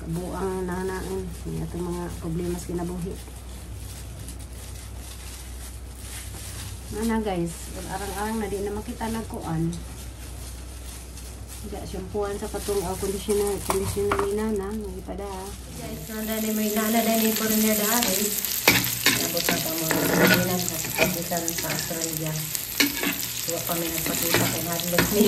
buang nanaan niya itong mga problema sa kinabuhi. Ano guys, arang-arang na di na makita nagkuan. Hindi shampooan sa katong conditioner ni nana, hindi pa da. Guys, nanda ni may nana na ni por niya dahil. Nabot na ka mga kainan sa pagkitan sa Australia. Huwag kami nagpakita kay Hadlot ni.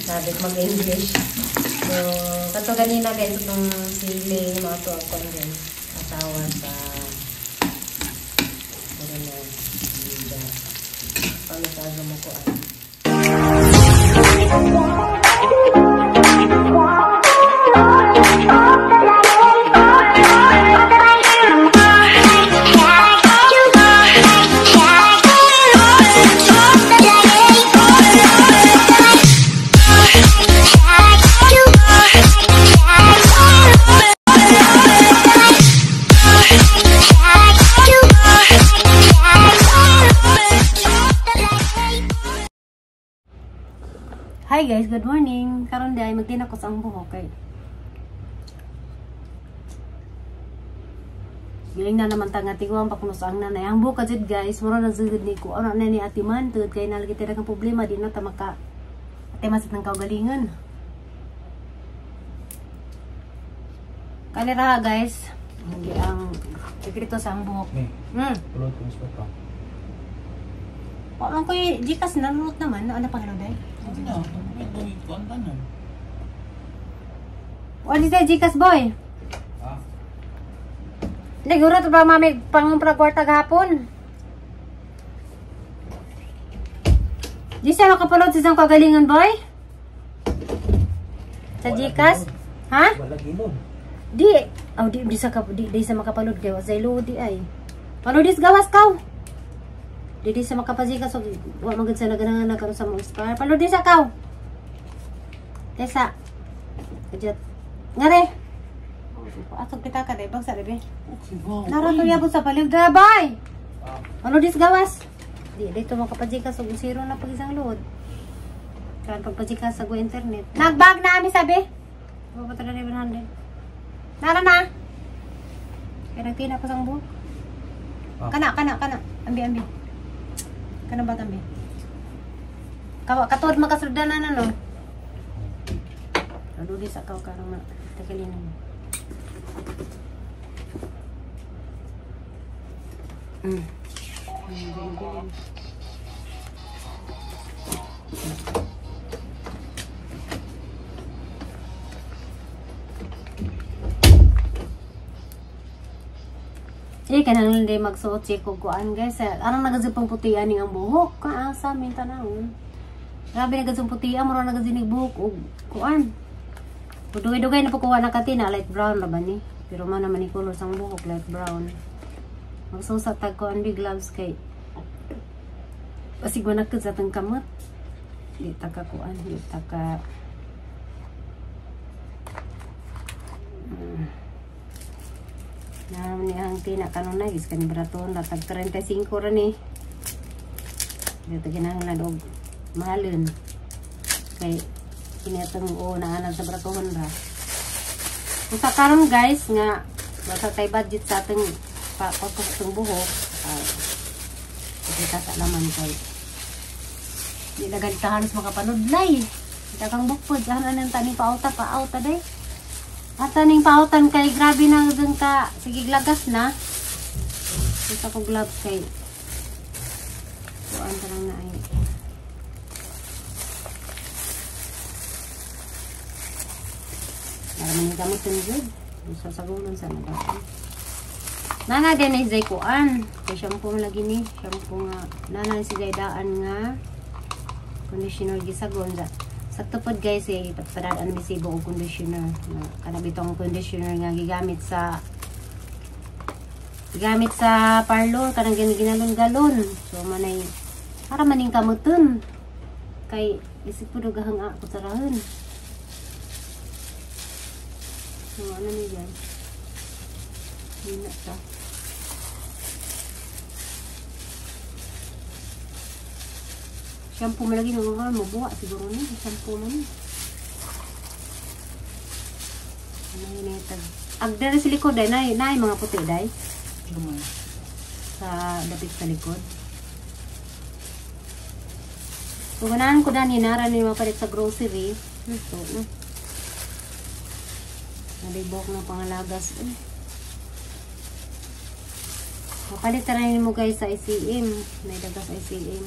Nabit mag-English. So, kato ganina guys, itong sili, mga ito ako guys. Asawa sa ano sa ano mo ko ay. Hi guys, good morning. Karon di ay magtinakos ang buhok kay. Giling na naman tanga tiguang pakunos ang nanay. Ang buhok jud guys, mura na jud ni ko. Ano na ni atiman tud kay nalagi tira kang problema di na ta maka atimas ng kaugalingan. Kanira guys, hindi ang sekreto sa ang buhok. Pulot ko sa pa. Parang koy Gcash nalulot naman, ano pa day? Ano? May tanan. What is that Gcash boy? Ah. Nagura to ba mami pangumpra kwarta gahapon? Di siya makapanood sa isang kagalingan boy? Sa Gcash? Ha? Wala gilod. Di. Oh, di sa makapanood kay wasay lodi ay. Panodis gawas kaw. Di sa makapazika so wa magud sa naganangan na karon sa mong star. Palo di sa kaw. Tesa. Kajat. Ngare. Atog kita ka day bagsa be. Nara to yabot sa palig gabay. Palo dis gawas. Di dito makapazika so zero na pag isang load. Kan pagpazika sa go internet. Nagbag na ami sabi. Wa pa tala ni 100. Nara na. Kaya nagtina pa sang buhok. Kana. Ambi. Kana ba tambi? Katuod makasuddanan ano? Ado di sa kaw karong na takilinan. Kanang hindi magsuot siya kukuan guys. Anong nagazipang putian ang buhok? Kaasa min tanawon. Grabe nagazipang putian mo ron nagazinig buhok og kuan. Dugay-dugay na pagkuha na katina light brown ra ba ni? Pero man naman ni color sang buhok light brown. Magsusat tag kuan big gloves kay. Basig man sa tang kamot. Di taka kuan, di taka naman ang tinakanon gis kani braton latag 35 ra ni. Dito kinahanglan og mahalon. Kay kinatong na anan sa braton ra. Usa karon guys nga basta tay budget sa atong pakotong buhok. Kita sa laman kay. Di na ganita halos makapanudlay. Dagang bukod anan ang tani pauta day. At aning pautan kay grabe na dun ka sige glagas na. Kita ko gloves kay kuan ta lang na ay. Naman ni gamot ni jud. Sa sagulan sa nabasa. Nana din ay zay kuan. Kay shampoo lagi ni, shampoo nga nana si daan nga conditioner gisagon sa sakto pod guys eh padadaan bisibo og conditioner na kana bitong conditioner nga gigamit sa parlor kanang ginalon-galon so manay para maning kamuton kay isip pud gahang ako sarahan so ano ni guys hina ta shampoo malagi na mga mabuha siguro ni shampoo man Nahinitag. Agda na sa likod day, na mga puti day. Lumay. Sa dapit sa likod. So, ganahan ko na hinara ni mapalit sa grocery. Ito, no? Nalibok ng pangalagas. Mapalit na rin mo guys sa ICM. Nailagas sa ICM.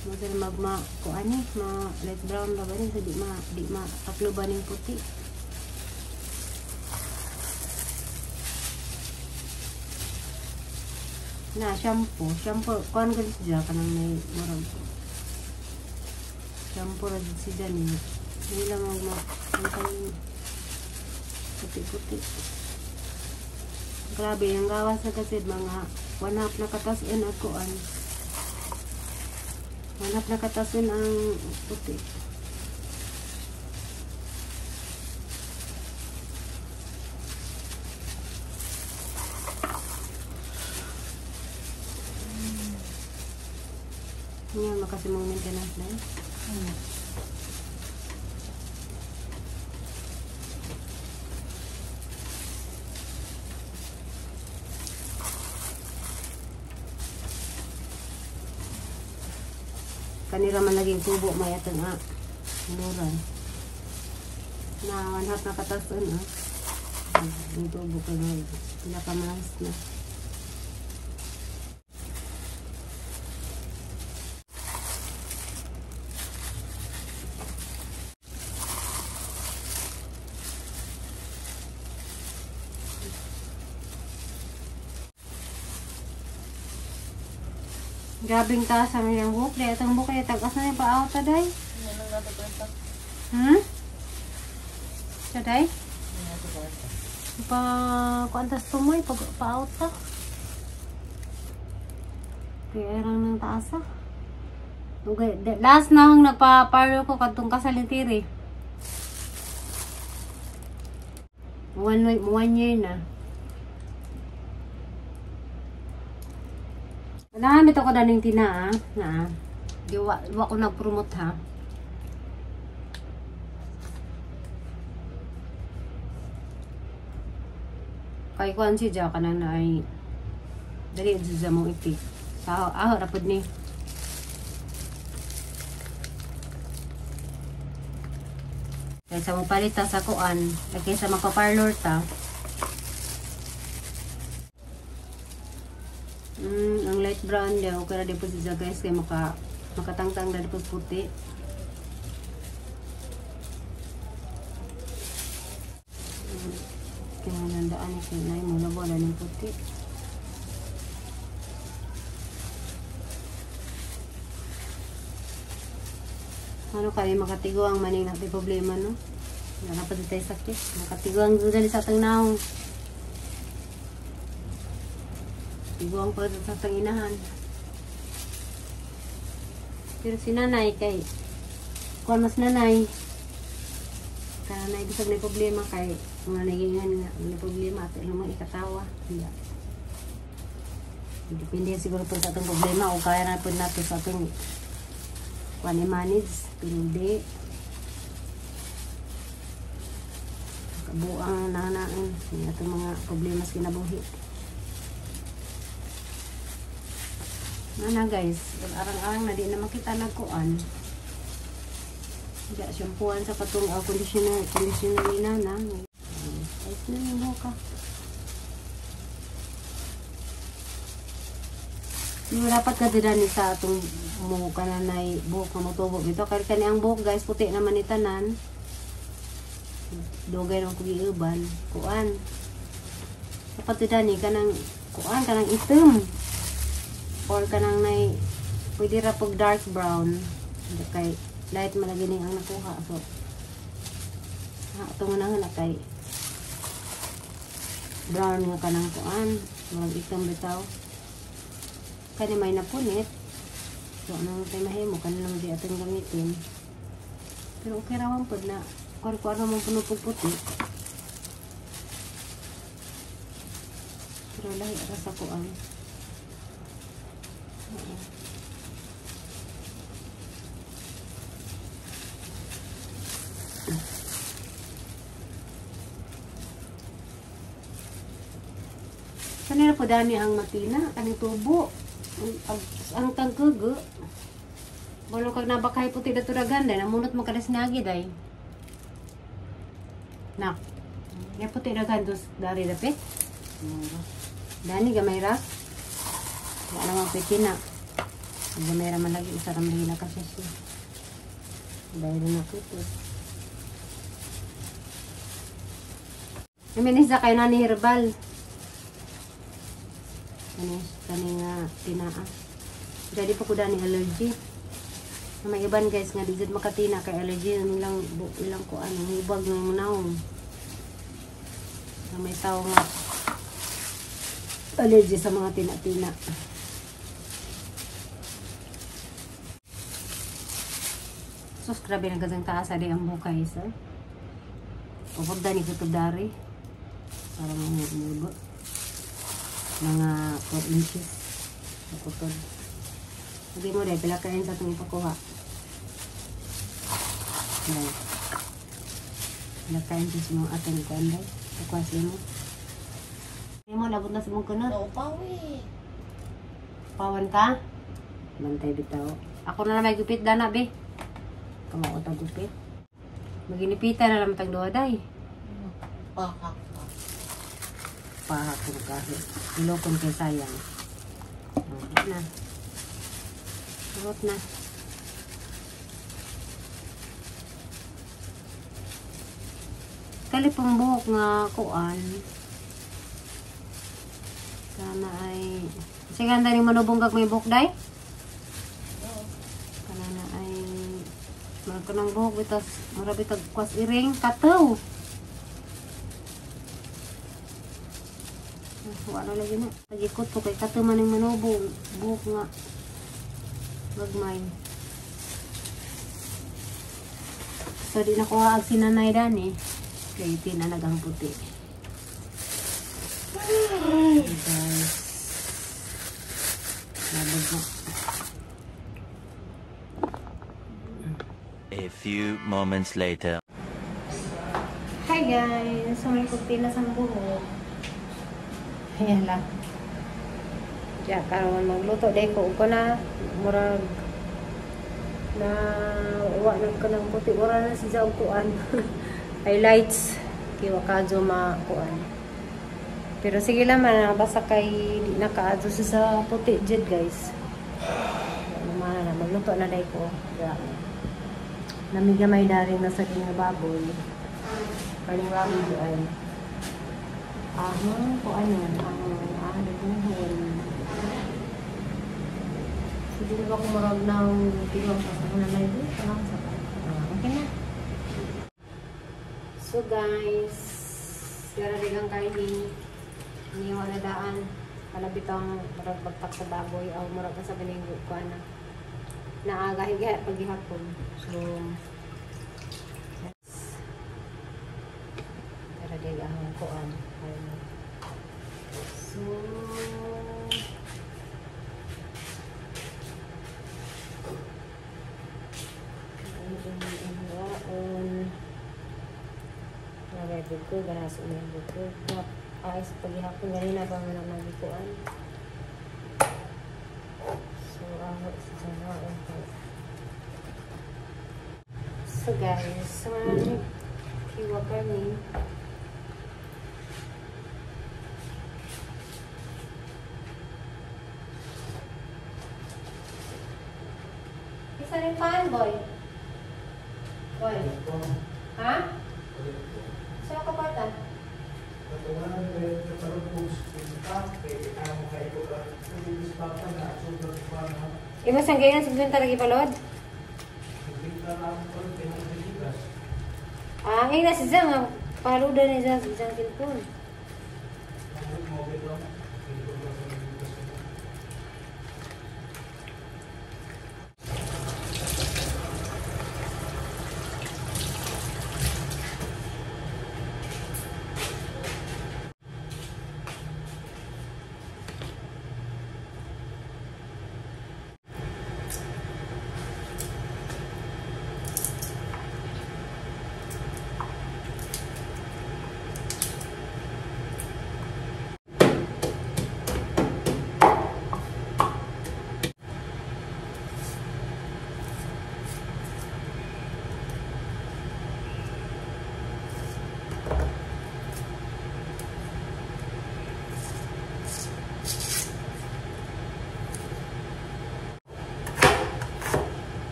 Madal kuan ni light brown ba ni so di ma takluban ning puti. Na shampoo kuan ko siya kanang may murag. Shampoo ra si dani. Nila ang puti-puti. Grabe ang gawas na kasi mga 1/2 na katasin ako an. Hanap na katasin ang puti. Yan, makasimong maintenance na yun. Kanira man laging tubo may atang inuran na 1/2 na katasan yung tubo ko na pinakamalas na. Grabing taas sa mga buhok. Dahil itong buhok ay tagas na yung pa-out day. Sa day? Pa-kuantas tumoy. Pa-out ka. Kaya lang ng taas Okay. Last na akong nagpa-parlo ko katong kasalintiri. 1 year na. Nahamit ako daning tina na di wa ko nag-promote ha. Kay kuan si ja kanang na ay dali sa mo iti. Sa rapod ni. Kaya sa mo palita sa kuan, lagay sa makaparlor ta. Ang light brown niya, okay na din po siya guys, kaya makatangtang na din po puti. Kaya nandaan ito na yung mula-bola ng puti. Ano kaya makatiguang maning natin problema, no? Nakapad tayo sakit. Makatiguang dali sa atang naong. Iguang pa sa tanginahan. Pero si nanay kay kuan mas nanay. Kaya nanay bisag na problema kay mga nagingan nga may problema at ilang mga ikatawa. Iya. Depende siguro po sa atong problema o kaya na po natin sa atong kuan i-manage. Pero hindi. Kabuang nanaan sa atong mga problema sa kinabuhi. Nana guys, arang-arang na di na makita nagkuan. Hindi shampooan sa katong conditioner ni nana. Ayos na yung buka. Yung dapat ka din sa atong muka na na buhok na motubo dito. Kaya kaniyang buhok guys, puti naman ni tanan. Dugay ng kugiuban. Kuan. Dapat din ka ng kuan, ka ng itim. Or kanang nay pwede ra pag dark brown kay light malagi ning ang nakuha so ito nga na kay brown nga kanang kuan murag itom bitaw kani may napunit so nang tay mahimo kanang di atong gamitin pero okay ra man pud na kuan man puno puti pero lahi ra sa kuan. Kanina po dani ang matina, kaning tubo. Ang taggugo. Walo kag nabakay puti dato dagan day, namunot mo kadas nagi day. Nak. Ya puti dagan dos dari dapit. Dani gamay ra. Wala namang pitina. Gamay ra man lagi isa ra man kasi siya. Dahil na puti. Minisa kayo na ni herbal. Kani nga tinaa. Jadi po ko dani allergy. May iban guys nga digit makatina kay allergy ilang ko ano ibag ng munahon. May tao nga allergy sa mga tina-tina. Sus, grabe na gazang taas adi ang bukay sa. Pupagda ni kutub dari. Para mga umubo. Mga 4 inches. Kutub. Sabi mo dahil, pila kain sa itong ipakuha. Dahil. Pila kain sa mga atong kuanday. Pakuha mo. Sabi mo, labot na sa mong kunot. Oo, pawi. Pawan ka? Bantay bitaw. Ako na lang may gupit, dana, be. Kamao ta gupit. Maginipitan na lang matag doa, day. Pahak. Pahak ko kahit. Ilokon kay sayang. Na. Sarot na. Kalipong buhok nga kuan. Sana ay... Kasi ganda ni manubunggag may buhok, day? Kana na ay... Marag ka ng buhok, bitas marabi tag kwas iring, kataw. Wala lagi na. Pag-ikot ko kay kataw man yung manubong. Buhok nga. Magmay. So, di na ko haag sinanay dani. Kaya tinanagang puti. Guys. Labog na. A few moments later. Hi guys! So, may puti na sa buhok. Ayan lang. Diyan, karoon magluto. Dahil ko na. Murag na uwa ng kanang puti. Mura na siya ang kuan. Highlights. Kiwa kadyo makuan. Pero sige lang man. Basta kay di nakaadyo sa puti dyan guys. Magluto na dahil ko. Namigamay daring nasa kinababoy. Kaliwami doon. Kuan yun. Nagmuhon. Hindi na ba kumarag ng tigong sa nanay doon? Okay na. So guys, gara din ang kainin. Iniwa na daan. Palabit ang marag bagtak sa baboy. O marag na sa bilinggo ko na. Naagahigahe paghihapon. So, gara din ang kuan. So, buko, ganaso na yung buko. Ay, sa paghihapon, ganina ba nga naman bukuan. So, sa sanaan ko. So, guys, sa mga kiwa kami. Isa rin pan, boy. Boy. Ha? Saan ka pata? Imas ang ganyan sa benta lagi palod? Ngayon na si Zang. Paluda na Zang. Si Zang Kilpon.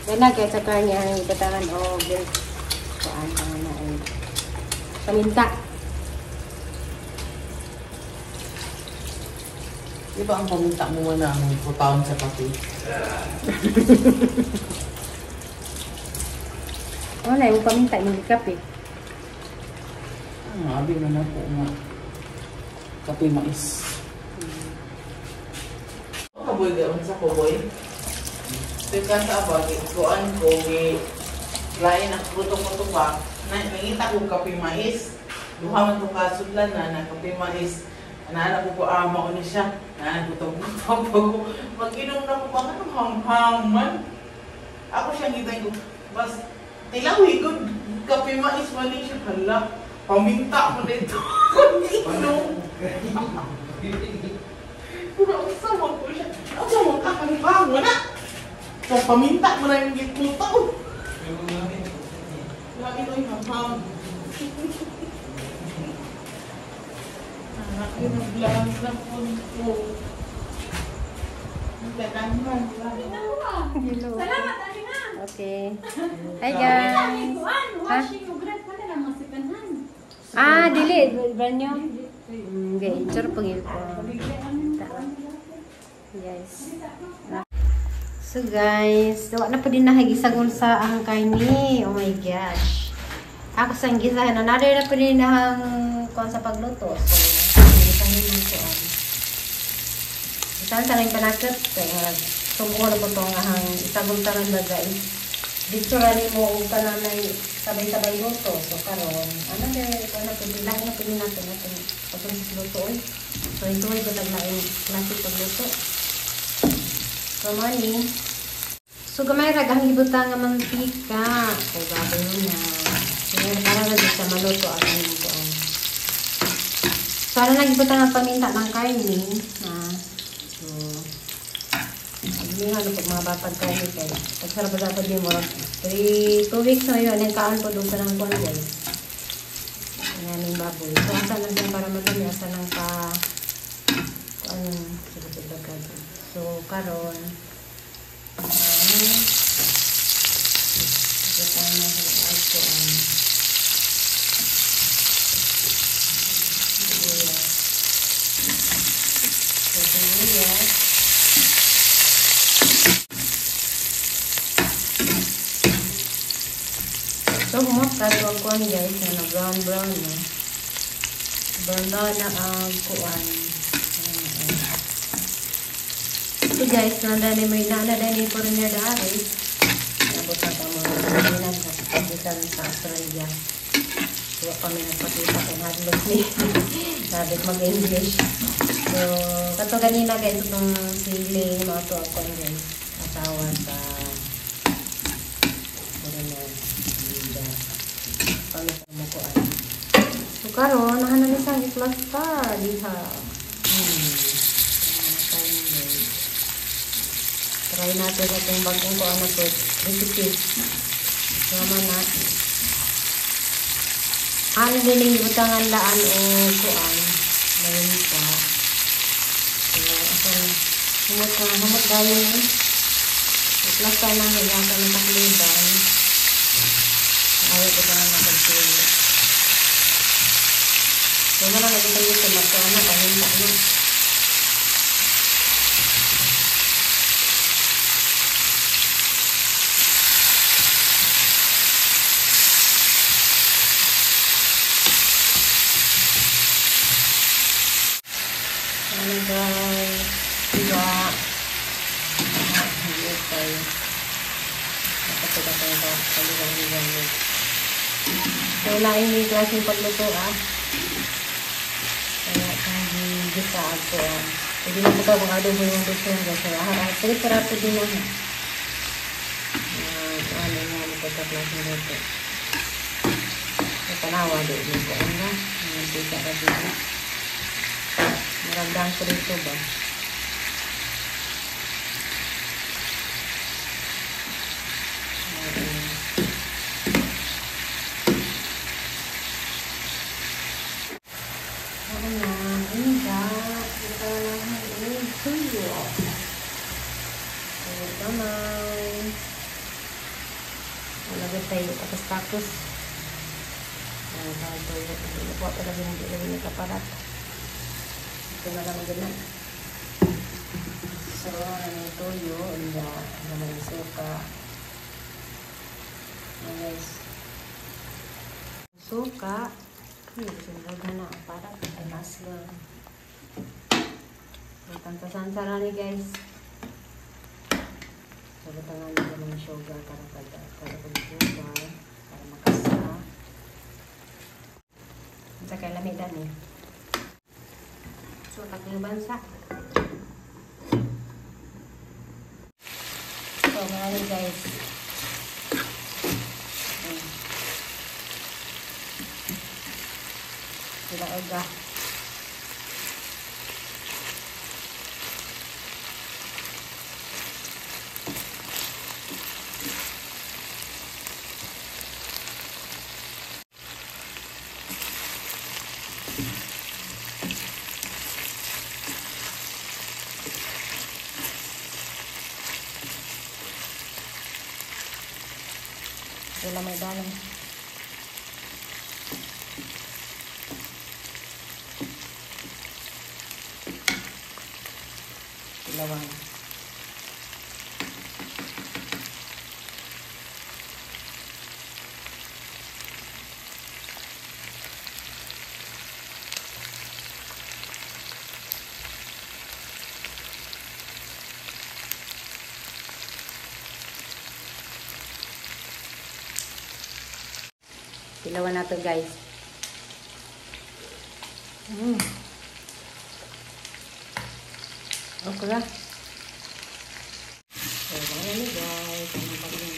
Gana kay sa kanya ang ibatangan o kuan na ay paminta. Di ba ang paminta mo na ang putawon sa pati? Wala yung paminta yung kape. Abi na na po nga. Kape mais. Kaboy gawin sa kaboy. Teka sa abag, kuan ko, lain ang pruto-pruto pa. Nangita ko kape mais. Duha man to kasudlan na kape mais. Nana ko ama ko ni siya. Nana ko to mag-inom na ko ba nga ham-haman. Ako siya ngitay ko. Bas, tilawi ko, kape mais mali siya. Hala, paminta mo dito. Inom. Kung sama ko siya. Ang sama ka, hanghang mo na. So, paminta mo na yung gitmutaw. Lagi ko yung hanghang. Anak yun ang blang na po. Ang gatangan. Hello. Salamat, Alina. Okay. Hi guys. Washing mo grad pala lang masipanhan. Ah, dili brand new. Okay, char pagil ko. Guys. So guys, wala na pa din nahagisagol sa ahang kaini. Oh my gosh. Ako sang gisahan, another na pa din ahang kuan sa pagluto. So, gisahin lang ko. Gisahan sa lang panakot. Sumuko na po itong ahang isagol taran ba guys. Dito rin mo kung kananay sabay-sabay luto. So karon, ano na ito na po din. Lahat na po din natin pag-process luto. So ito ay pataglaing klaseng pagluto. So money. So gamay ragang ibutang nga mantika. So gabay mo na. Kaya para na dito sa maluto at ang lutoan. So ano nagibutang ang paminta ng karne. So hindi nga pag mga batang karne kayo. Pagsarap ba dapat din mo. 2 weeks na yun. Ang kaan po doon sa ng kwan guys. Ang aming baboy. So asa lang din para madami. Asa lang pa so karon so humot ka ito ang kuhan guys na brown brown no? Brown na ang kuhan. So guys, nandani may nanadani po rin niya dahil nabot na ito mga kainan at pagkitan sa Australia. Suwa kami nagpakita kay hadlok ni nabit mag-English. So, kato ganina guys, itong siling mga ito ako guys asawa sa foreigner Linda pangit mo ko ay so karon nahanan isang iplasta diha try natin itong bagong ko ano po recipe sama na ano din yung butangan laan o kuan ngayon pa so asan humot gawin iplasta lang higasan ng takliban ayaw butangan na pagpili so wala na dito yung tomato ano pahinta nyo guys, diba? Hindi tayo. Nakapagod tayo ito. Kaligang-ligang yun. So, laing may klaseng pagluto kaya hindi gisa ako hindi na po ito kung adobo yung gusto yung gusto. Pero sarap po din naman. Ano nga ito sa klaseng luto. Panawa din yung ko. Ano? Hindi ka na dito. Maragdahan ko dito ba? Ano na? Inga. Ito lang ang suyo. So, naman. Malagay tayo tapos-tapos. Ito po talaga hindi lagi nagkaparat. Ito na lang ganun. So, ano yung toyo, naman yung suka. Guys. Suka. Sunod na para panas lang. Tantasan sana ni guys. Sabatangan nila ng sugar para sugar para makasa. Sa kay lamidan eh. So, tatlong bansa. So, ngayon guys. Sila oga. Wala may dalang. Lawang. Ilawan na to guys. Okra. So, wala na guys. Ano pa rin?